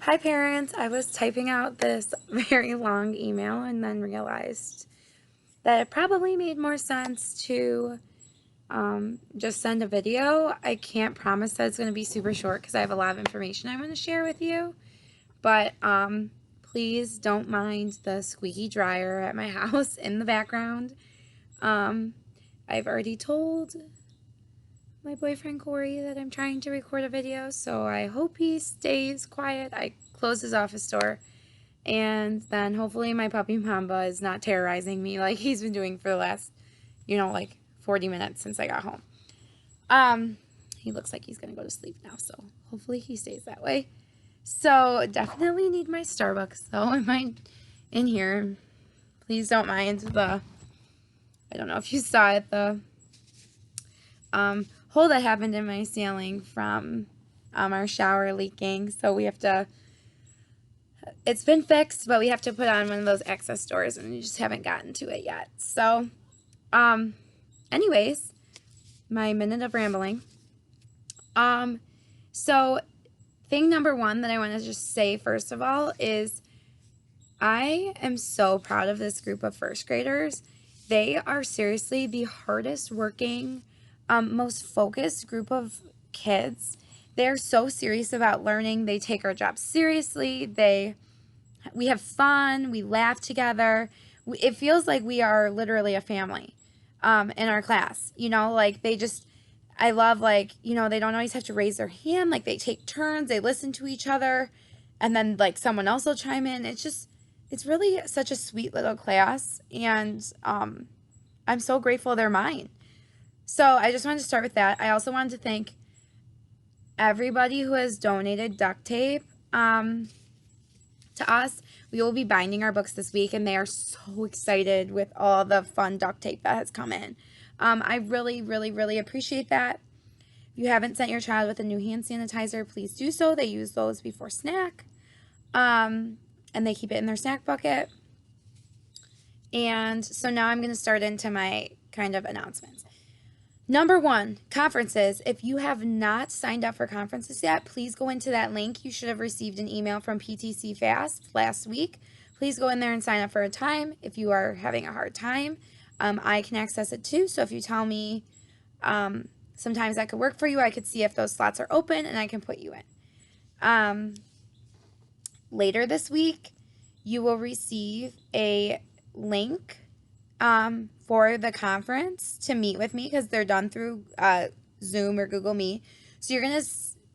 Hi parents, I was typing out this very long email and then realized that it probably made more sense to just send a video. I can't promise that it's going to be super short because I have a lot of information I want to share with you, but please don't mind the squeaky dryer at my house in the background. Um, I've already told my boyfriend Corey that I'm trying to record a video, so I hope he stays quiet. I closed his office door. And then hopefully my puppy Mamba is not terrorizing me like he's been doing for the last, like 40 minutes since I got home. He looks like he's going to go to sleep now, so hopefully he stays that way. So definitely need my Starbucks though in here. Please don't mind I don't know if you saw it, the hole that happened in my ceiling from our shower leaking. So we have to it's been fixed, but we have to put on one of those access doors and we just haven't gotten to it yet. So, anyways, my minute of rambling. So thing number one that I want to just say first of all is I am so proud of this group of first graders. They are seriously the hardest working, most focused group of kids. They're so serious about learning. They take our job seriously. We have fun, we laugh together. It feels like we are literally a family in our class. I love, they don't always have to raise their hand. Like, they take turns, they listen to each other, and then, someone else will chime in. It's really such a sweet little class, and I'm so grateful they're mine. So I just wanted to start with that. I also wanted to thank everybody who has donated duct tape. To us. We will be binding our books this week, and they are so excited with all the fun duct tape that has come in. I really, really, really appreciate that. If you haven't sent your child with a new hand sanitizer, please do so. They use those before snack, and they keep it in their snack bucket. And so now I'm going to start into my kind of announcements. Number one, conferences. If you have not signed up for conferences yet, please go into that link. You should have received an email from PTC Fast last week. Please go in there and sign up for a time. If you are having a hard time, I can access it too. So if you tell me sometimes that could work for you, I could see if those slots are open and I can put you in. Later this week, you will receive a link for the conference to meet with me because they're done through Zoom or Google Meet. So you're going to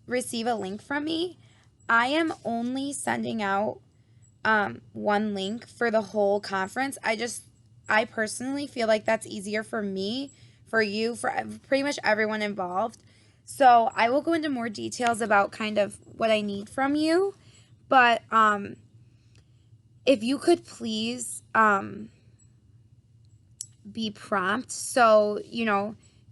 receive a link from me. I am only sending out one link for the whole conference. I personally feel like that's easier for me, for you, for pretty much everyone involved. So I will go into more details about kind of what I need from you. But if you could please be prompt. So,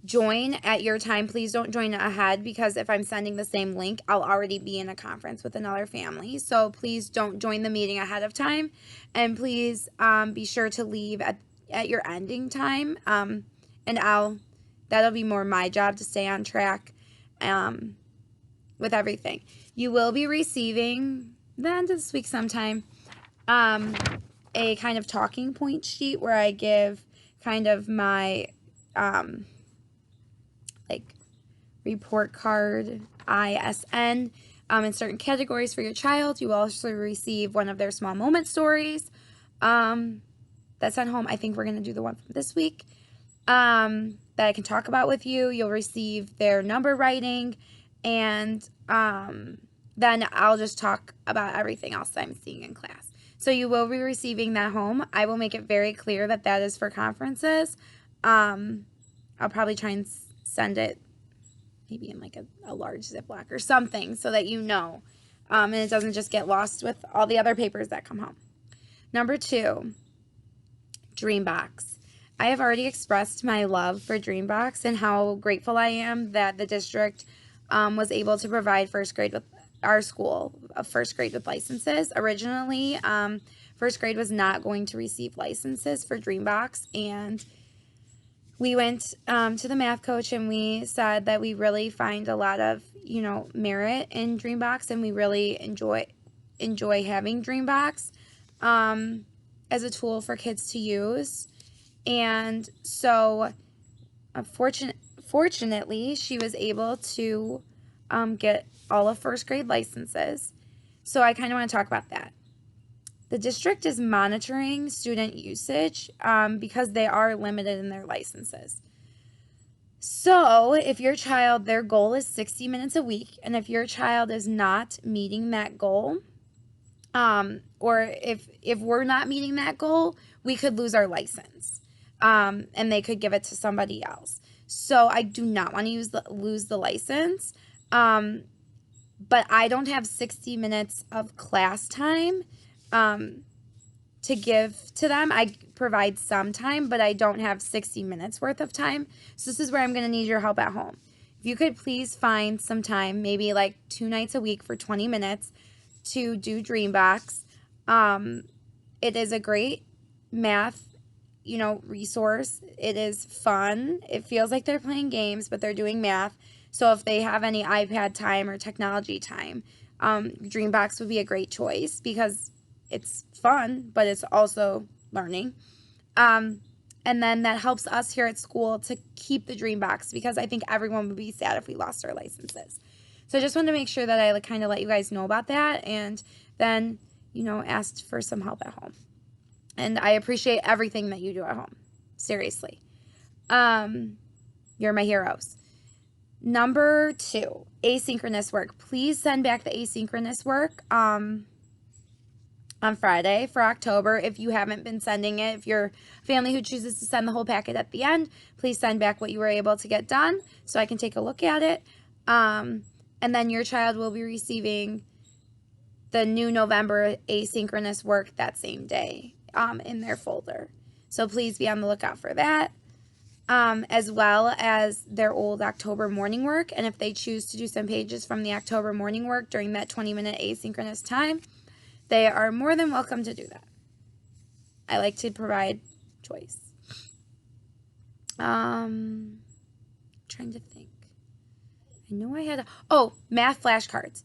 join at your time. Please don't join ahead because if I'm sending the same link, I'll already be in a conference with another family. So please don't join the meeting ahead of time. And please be sure to leave at your ending time. And that'll be more my job to stay on track with everything. You will be receiving the end of this week sometime a kind of talking point sheet where I give kind of my report card ISN in certain categories for your child. You will also receive one of their small moment stories that's sent home. I think we're going to do the one from this week that I can talk about with you. You'll receive their number writing, and then I'll just talk about everything else that I'm seeing in class. So you will be receiving that home. I will make it very clear that that is for conferences. I'll probably try and send it maybe in a large Ziploc or something so that you know. And it doesn't just get lost with all the other papers that come home. Number two, Dreambox. I have already expressed my love for Dreambox and how grateful I am that the district was able to provide first grade with our school, first grade with licenses. Originally, first grade was not going to receive licenses for Dreambox, and we went to the math coach and we said that we really find a lot of, merit in Dreambox, and we really enjoy enjoy having Dreambox as a tool for kids to use. And so, fortunately, she was able to get all of first grade licenses. So I kind of want to talk about that. The district is monitoring student usage because they are limited in their licenses. So if your child, their goal is 60 minutes a week, and if your child is not meeting that goal, or if we're not meeting that goal, we could lose our license, and they could give it to somebody else. So I do not want to lose the license, but I don't have 60 minutes of class time to give to them. I provide some time, but I don't have 60 minutes worth of time. So this is where I'm going to need your help at home. If you could please find some time, maybe like 2 nights a week for 20 minutes to do Dreambox. It is a great math, resource. It is fun. It feels like they're playing games, but they're doing math. So if they have any iPad time or technology time, Dreambox would be a great choice because it's fun, but it's also learning. And then that helps us here at school to keep the Dreambox because I think everyone would be sad if we lost our licenses. So I just wanted to make sure that I kind of let you guys know about that, and then, asked for some help at home. And I appreciate everything that you do at home. Seriously. You're my heroes. Number 2, asynchronous work. Please send back the asynchronous work on Friday for October. If you haven't been sending it, if you're a family who chooses to send the whole packet at the end, please send back what you were able to get done so I can take a look at it. And then your child will be receiving the new November asynchronous work that same day in their folder. So please be on the lookout for that, as well as their old October morning work. And if they choose to do some pages from the October morning work during that 20-minute asynchronous time, they are more than welcome to do that. I like to provide choice. Trying to think. I know I had math flashcards.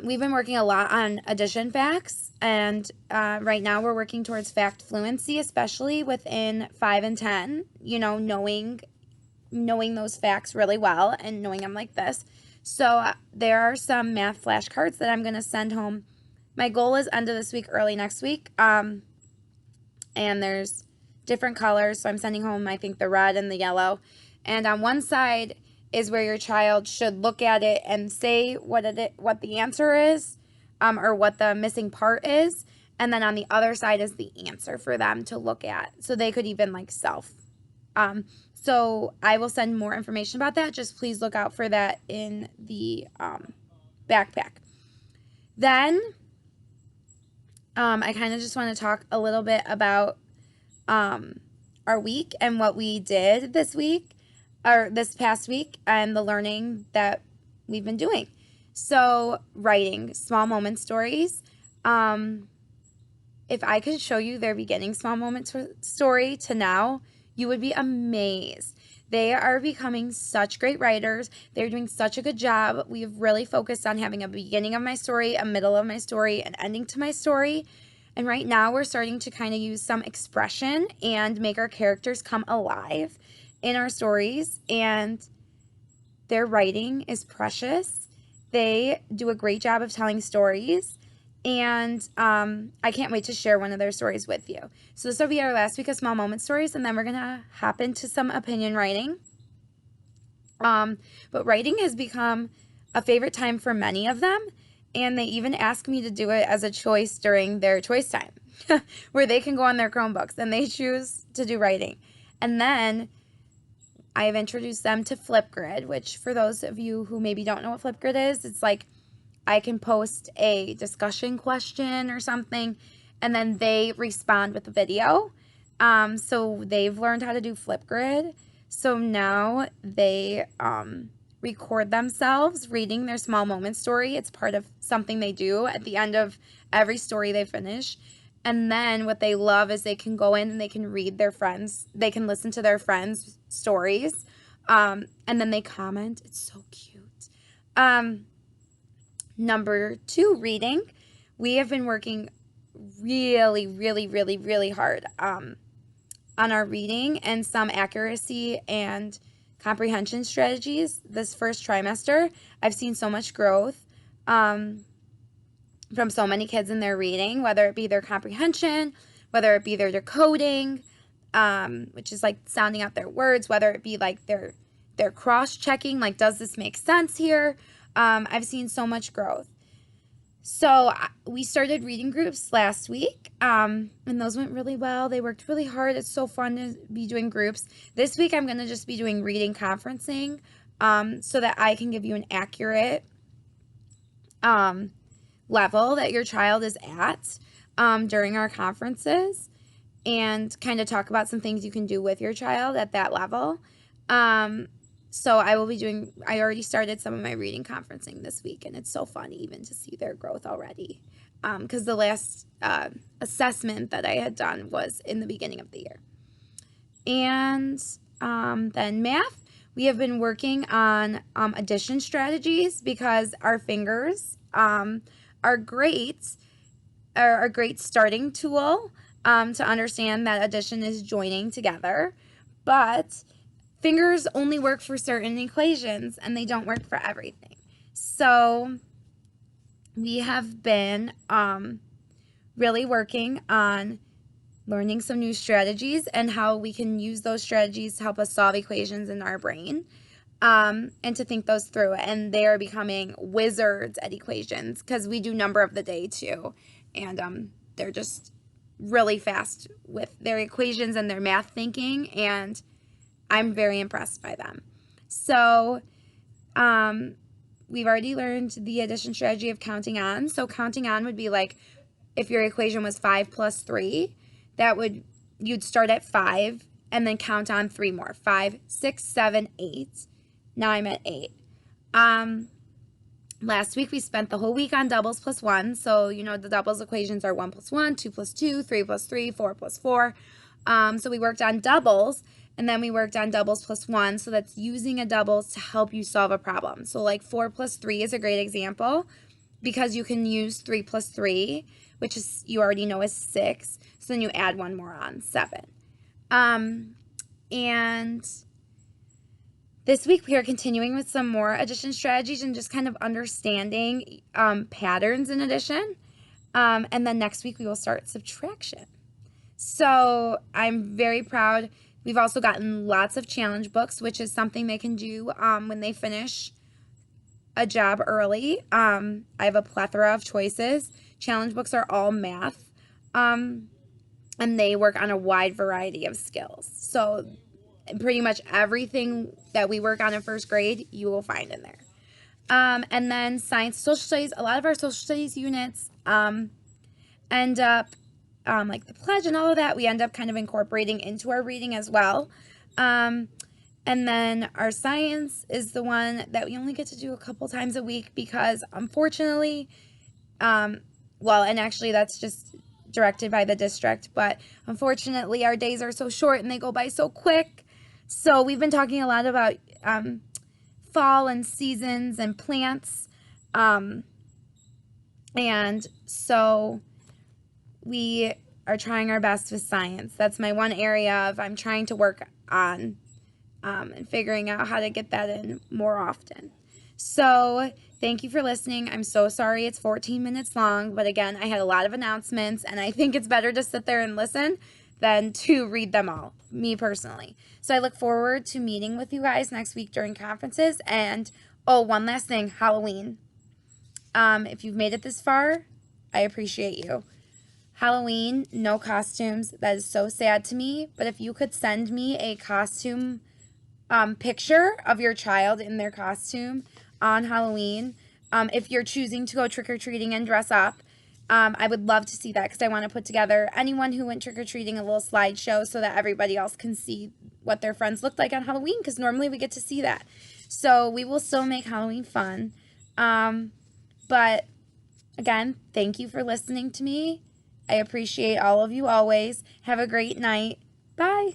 We've been working a lot on addition facts, and right now we're working towards fact fluency, especially within 5 and 10, knowing those facts really well and knowing them like this. So there are some math flashcards that I'm going to send home. My goal is end of this week, early next week, and there's different colors, so I'm sending home, I think, the red and the yellow, and on one side is where your child should look at it and say what the answer is, or what the missing part is, and then on the other side is the answer for them to look at, so they could even so I will send more information about that. Just please look out for that in the backpack. Then I kind of just want to talk a little bit about our week and what we did this week, or this past week, and the learning that we've been doing. So writing small moment stories. If I could show you their beginning small moment story to now, you would be amazed. They are becoming such great writers. They're doing such a good job. We've really focused on having a beginning of my story, a middle of my story, an ending to my story. And right now we're starting to kind of use some expression and make our characters come alive in our stories. And their writing is precious. They do a great job of telling stories. And I can't wait to share one of their stories with you. So this will be our last week of small moment stories, and then we're going to hop into some opinion writing. But writing has become a favorite time for many of them, and they even ask me to do it as a choice during their choice time, where they can go on their Chromebooks and they choose to do writing. And then I've introduced them to Flipgrid, which for those of you who maybe don't know what Flipgrid is, it's like I can post a discussion question or something, and then they respond with a video. So they've learned how to do Flipgrid. So now they record themselves reading their small moment story. It's part of something they do at the end of every story they finish. And then what they love is they can go in and they can read their friends. They can listen to their friends' stories. And then they comment. It's so cute. Number 2, reading. We have been working really hard on our reading and some accuracy and comprehension strategies this first trimester. I've seen so much growth from so many kids in their reading, whether it be their comprehension, whether it be their decoding, which is like sounding out their words, whether it be like their cross-checking, like, does this make sense here? I've seen so much growth. So we started reading groups last week, and those went really well. They worked really hard. It's so fun to be doing groups. This week I'm going to just be doing reading conferencing so that I can give you an accurate level that your child is at during our conferences, and kind of talk about some things you can do with your child at that level. So I already started some of my reading conferencing this week, and it's so fun even to see their growth already. Because the last assessment that I had done was in the beginning of the year. And then math, we have been working on addition strategies because our fingers are a great starting tool to understand that addition is joining together, but fingers only work for certain equations and they don't work for everything. So we have been really working on learning some new strategies and how we can use those strategies to help us solve equations in our brain, and to think those through. And they are becoming wizards at equations because we do number of the day too. And they're just really fast with their equations and their math thinking, and I'm very impressed by them. So we've already learned the addition strategy of counting on. So counting on would be like, if your equation was 5 plus 3, you'd start at 5 and then count on 3 more. 5, 6, 7, 8. Now I'm at 8. Last week we spent the whole week on doubles plus 1. So, the doubles equations are 1 plus 1, 2 plus 2, 3 plus 3, 4 plus 4. So we worked on doubles, and then we worked on doubles plus 1. So that's using a doubles to help you solve a problem. So like 4 plus 3 is a great example because you can use 3 plus 3, which is, you already know, is 6. So then you add 1 more on, 7. And this week we are continuing with some more addition strategies and just kind of understanding patterns in addition. And then next week we will start subtraction. So I'm very proud. We've also gotten lots of challenge books, which is something they can do when they finish a job early. I have a plethora of choices. Challenge books are all math, and they work on a wide variety of skills. So pretty much everything that we work on in first grade, you will find in there. And then science, social studies, a lot of our social studies units end up, like the pledge and all of that, we end up kind of incorporating into our reading as well. And then our science is the one that we only get to do a couple times a week because unfortunately, and actually that's just directed by the district, but unfortunately our days are so short and they go by so quick. So we've been talking a lot about fall and seasons and plants. And so we are trying our best with science. That's my one area I'm trying to work on and figuring out how to get that in more often. So thank you for listening. I'm so sorry it's 14 minutes long, but again, I had a lot of announcements, and I think it's better to sit there and listen than to read them all, me personally. So I look forward to meeting with you guys next week during conferences. And, one last thing, Halloween. If you've made it this far, I appreciate you. Halloween, no costumes. That is so sad to me. But if you could send me a costume picture of your child in their costume on Halloween, if you're choosing to go trick-or-treating and dress up, I would love to see that because I want to put together anyone who went trick-or-treating a little slideshow so that everybody else can see what their friends looked like on Halloween, because normally we get to see that. So we will still make Halloween fun. But again, thank you for listening to me. I appreciate all of you always. Have a great night. Bye.